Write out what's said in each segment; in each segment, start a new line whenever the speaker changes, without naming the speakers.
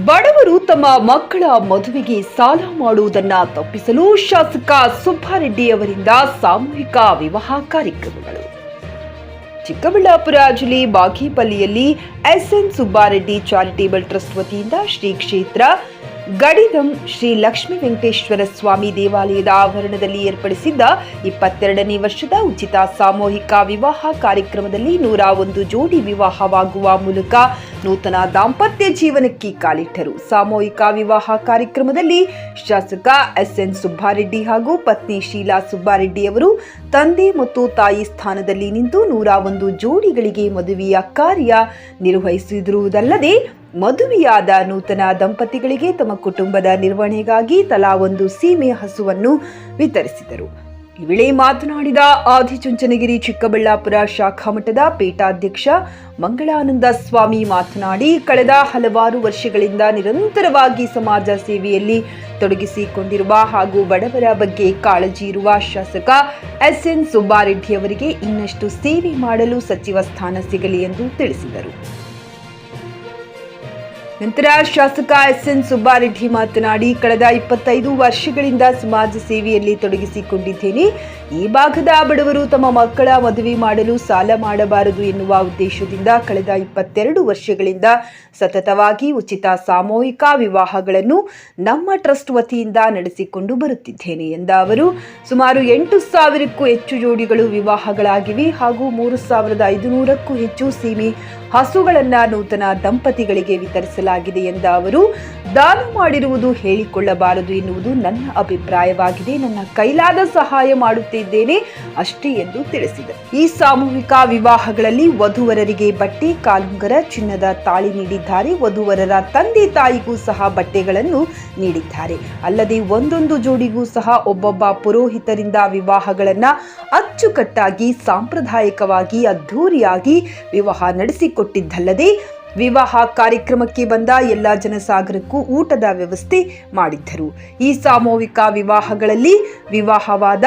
ಬಡವರು ತಮ್ಮ ಮಕ್ಕಳ ಮದುವೆಗೆ ಸಾಲ ಮಾಡುವುದನ್ನ ತಪ್ಪಿಸಲು ಶಾಸಕ ಸುಬ್ಬಾರೆಡ್ಡಿ ಅವರಿಂದ ಸಾಮೂಹಿಕ ವಿವಾಹ ಕಾರ್ಯಕ್ರಮಗಳು. ಚಿಕ್ಕಬಳ್ಳಾಪುರ ಜಿಲ್ಲೆ ಬಾಗೇಪಲ್ಲಿಯಲ್ಲಿ ಎಸ್ಎನ್ ಸುಬ್ಬಾರೆಡ್ಡಿ ಚಾರಿಟೇಬಲ್ ಟ್ರಸ್ಟ್ ವತಿಯಿಂದ ಶ್ರೀ ಕ್ಷೇತ್ರ ಗಡಿದಂ ಶ್ರೀ ಲಕ್ಷ್ಮೀ ವೆಂಕಟೇಶ್ವರ ಸ್ವಾಮಿ ದೇವಾಲಯದ ಆವರಣದಲ್ಲಿ ಏರ್ಪಡಿಸಿದ್ದ 22ನೇ ವರ್ಷದ ಉಚಿತ ಸಾಮೂಹಿಕ ವಿವಾಹ ಕಾರ್ಯಕ್ರಮದಲ್ಲಿ 101 ಜೋಡಿ ವಿವಾಹವಾಗುವ ಮೂಲಕ ನೂತನ ದಾಂಪತ್ಯ ಜೀವನಕ್ಕೆ ಕಾಲಿಟ್ಟರು. ಸಾಮೂಹಿಕ ವಿವಾಹ ಕಾರ್ಯಕ್ರಮದಲ್ಲಿ ಶಾಸಕ ಎಸ್ಎನ್ ಸುಬ್ಬಾರೆಡ್ಡಿ ಹಾಗೂ ಪತ್ನಿ ಶೀಲಾ ಸುಬ್ಬಾರೆಡ್ಡಿ ಅವರು ತಂದೆ ಮತ್ತು ತಾಯಿ ಸ್ಥಾನದಲ್ಲಿ ನಿಂತು 101 ಜೋಡಿಗಳಿಗೆ ಮದುವೆಯ ಕಾರ್ಯ ನಿರ್ವಹಿಸಿರುವುದಲ್ಲದೆ ಮದುವೆಯಾದ ನೂತನ ದಂಪತಿಗಳಿಗೆ ತಮ್ಮ ಕುಟುಂಬದ ನಿರ್ವಹಣೆಗಾಗಿ ತಲಾ ಒಂದು ಸೀಮೆ ಹಸುವನ್ನು ವಿತರಿಸಿದರು. ಈ ವೇಳೆ ಮಾತನಾಡಿದ ಆದಿಚುಂಚನಗಿರಿ ಚಿಕ್ಕಬಳ್ಳಾಪುರ ಶಾಖಾ ಮಠದ ಪೀಠಾಧ್ಯಕ್ಷ ಮಂಗಳಾನಂದ ಸ್ವಾಮಿ ಮಾತನಾಡಿ, ಕಳೆದ ಹಲವಾರು ವರ್ಷಗಳಿಂದ ನಿರಂತರವಾಗಿ ಸಮಾಜ ಸೇವೆಯಲ್ಲಿ ತೊಡಗಿಸಿಕೊಂಡಿರುವ ಹಾಗೂ ಬಡವರ ಬಗ್ಗೆ ಕಾಳಜಿ ಇರುವ ಶಾಸಕ ಎಸ್ಎನ್ ಸುಬ್ಬಾರೆಡ್ಡಿ ಅವರಿಗೆ ಇನ್ನಷ್ಟು ಸೇವೆ ಮಾಡಲು ಸಚಿವ ಸ್ಥಾನ ಸಿಗಲಿ ಎಂದು ತಿಳಿಸಿದರು. ನಂತರ ಶಾಸಕ ಎಸ್ಎನ್ ಸುಬ್ಬಾರೆಡ್ಡಿ ಮಾತನಾಡಿ, ಕಳೆದ 25 ವರ್ಷಗಳಿಂದ ಸಮಾಜ ಸೇವೆಯಲ್ಲಿ ತೊಡಗಿಸಿಕೊಂಡಿದ್ದೇನೆ. ಈ ಭಾಗದ ಬಡವರು ತಮ್ಮ ಮಕ್ಕಳ ಮದುವೆ ಮಾಡಲು ಸಾಲ ಮಾಡಬಾರದು ಎನ್ನುವ ಉದ್ದೇಶದಿಂದ ಕಳೆದ 22 ವರ್ಷಗಳಿಂದ ಸತತವಾಗಿ ಉಚಿತ ಸಾಮೂಹಿಕ ವಿವಾಹಗಳನ್ನು ನಮ್ಮ ಟ್ರಸ್ಟ್ ವತಿಯಿಂದ ನಡೆಸಿಕೊಂಡು ಬರುತ್ತಿದ್ದೇನೆ ಎಂದ ಅವರು, ಸುಮಾರು 8,000ಕ್ಕೂ ಹೆಚ್ಚು ಜೋಡಿಗಳು ವಿವಾಹಗಳಾಗಿವೆ ಹಾಗೂ 3,500ಕ್ಕೂ ಹೆಚ್ಚು ಸೀಮೆ ಹಸುಗಳನ್ನು ನೂತನ ದಂಪತಿಗಳಿಗೆ ವಿತರಿಸಲಾಗಿದೆ ಎಂದ ಅವರು, ದಾನ ಮಾಡಿರುವುದು ಹೇಳಿಕೊಳ್ಳಬಾರದು ಎನ್ನುವುದು ನನ್ನ ಅಭಿಪ್ರಾಯವಾಗಿದೆ. ನನ್ನ ಕೈಲಾದ ಸಹಾಯ ಮಾಡುತ್ತಿದ್ದೇನೆ ಅಷ್ಟೇ ಎಂದು ತಿಳಿಸಿದರು. ಈ ಸಾಮೂಹಿಕ ವಿವಾಹಗಳಲ್ಲಿ ವಧುವರರಿಗೆ ಬಟ್ಟೆ, ಕಾಲುಂಗರ, ಚಿನ್ನದ ತಾಳಿ ನೀಡಿದ್ದಾರೆ. ವಧುವರರ ತಂದೆ ತಾಯಿಗೂ ಸಹ ಬಟ್ಟೆಗಳನ್ನು ನೀಡಿದ್ದಾರೆ. ಅಲ್ಲದೆ ಒಂದೊಂದು ಜೋಡಿಗೂ ಸಹ ಒಬ್ಬೊಬ್ಬ ಪುರೋಹಿತರಿಂದ ವಿವಾಹಗಳನ್ನ ಅಚ್ಚುಕಟ್ಟಾಗಿ ಸಾಂಪ್ರದಾಯಿಕವಾಗಿ ಅದ್ಧೂರಿಯಾಗಿ ವಿವಾಹ ನಡೆಸಿಕೊಟ್ಟಿದ್ದಲ್ಲದೆ ವಿವಾಹ ಕಾರ್ಯಕ್ರಮಕ್ಕೆ ಬಂದ ಎಲ್ಲ ಜನಸಾಗರಕ್ಕೂ ಊಟದ ವ್ಯವಸ್ಥೆ ಮಾಡಿದ್ದರು. ಈ ಸಾಮೂಹಿಕ ವಿವಾಹಗಳಲ್ಲಿ ವಿವಾಹವಾದ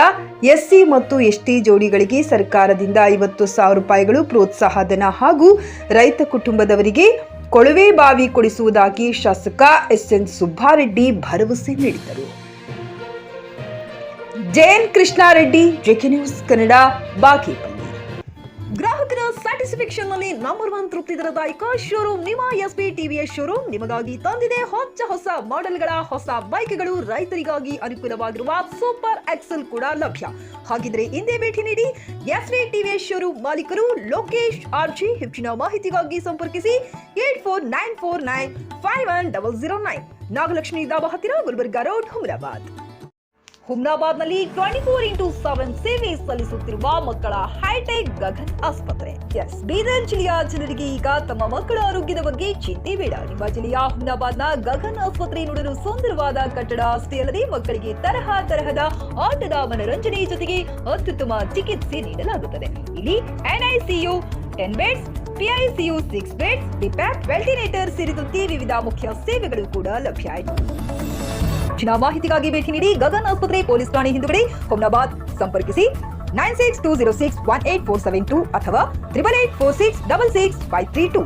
ಎಸ್ಸಿ ಮತ್ತು ಎಸ್ಟಿ ಜೋಡಿಗಳಿಗೆ ಸರ್ಕಾರದಿಂದ 50,000 ರೂಪಾಯಿಗಳು ಪ್ರೋತ್ಸಾಹಧನ ಹಾಗೂ ರೈತ ಕುಟುಂಬದವರಿಗೆ ಕೊಳವೆ ಬಾವಿ ಕೊಡಿಸುವುದಾಗಿ ಶಾಸಕ ಎಸ್ಎನ್ ಸುಬ್ಬಾರೆಡ್ಡಿ ಭರವಸೆ ನೀಡಿದರು. J N Krishnareddy, J K news Kannada, Bagepalli. ಗ್ರಾಹಕರ ಸ್ಯಾಟಿಸ್ಫ್ಯಾಕ್ಷನ್ ನಲ್ಲಿ ನಂಬರ್ 1 ತೃಪ್ತಿ ದರದಾಯಕ ಶೋರೂಮ್ ನಿಮ್ಮ ಎಸ್ಪಿ ಟಿವಿಎಸ್ ಶೋರೂಮ್ ನಿಮಗಾಗಿ ತಂದಿದೆ ಹೊಸ ಮಾಡೆಲ್ಗಳ ಹೊಸ ಬೈಕ್ಗಳು. ರೈತರಿಗಾಗಿ ಅನುಕೂಲವಾಗಿರುವ ಸೂಪರ್ ಎಕ್ಸೆಲ್ ಕೂಡ ಲಭ್ಯ. ಹಾಗಿದ್ರೆ ಹಿಂದೆ ಭೇಟಿ ನೀಡಿ ಎಸ್ಪಿ ಟಿವಿಎಸ್ ಶೋರೂಮ್ ಮಾಲೀಕರು ಲೋಕೇಶ್ ಆರ್ಜಿ. ಹೆಚ್ಚಿನ ಮಾಹಿತಿಗಾಗಿ ಸಂಪರ್ಕಿಸಿ 8494951009, ನಾಗಲಕ್ಷ್ಮಿ ಧಾಬಾ ಹತ್ತಿರ, ಗುಲ್ಬರ್ಗಾ ರೋಡ್, ಹುಮ್ನಾಬಾದ್ನಲ್ಲಿ 24x7 ಸೇವೆ ಸಲ್ಲಿಸುತ್ತಿರುವ ಮಕ್ಕಳ ಹೈಟೆಕ್ ಗಗನ್ ಆಸ್ಪತ್ರೆ. ಬೀದರ್ ಜಿಲ್ಲೆಯ ಜನರಿಗೆ ಈಗ ತಮ್ಮ ಮಕ್ಕಳ ಆರೋಗ್ಯದ ಬಗ್ಗೆ ಚಿಂತೆ ಬೇಡ. ನಿಮ್ಮ ಜಿಲ್ಲೆಯ ಹುಮ್ನಾಬಾದ್ನ ಗಗನ್ ಆಸ್ಪತ್ರೆ ನೋಡಲು ಸುಂದರವಾದ ಕಟ್ಟಡ ಅಷ್ಟೇ ಅಲ್ಲದೆ ಮಕ್ಕಳಿಗೆ ತರಹದ ಆಟದ ಮನರಂಜನೆ ಜೊತೆಗೆ ಅತ್ಯುತ್ತಮ ಚಿಕಿತ್ಸೆ ನೀಡಲಾಗುತ್ತದೆ. ಇಲ್ಲಿ NICU 10 ಬೆಡ್ಸ್, PICU 6 ಬೆಡ್ಸ್, ಡಿಪ್ಯಾಪ್, ವೆಂಟಿಲೇಟರ್ ಸೇರಿದಂತೆ ವಿವಿಧ ಮುಖ್ಯ ಸೇವೆಗಳು ಕೂಡ ಲಭ್ಯ. ಹೆಚ್ಚಿನ ಮಾಹಿತಿಗಾಗಿ ಭೇಟಿ ನೀಡಿ ಗಗನ್ ಆಸ್ಪತ್ರೆ, ಪೊಲೀಸ್ ಠಾಣೆ ಹಿಂದುಗಡೆ, ಹುಮ್ನಾಬಾದ್. ಸಂಪರ್ಕಿಸಿ 9620618472 ಅಥವಾ 8846666532.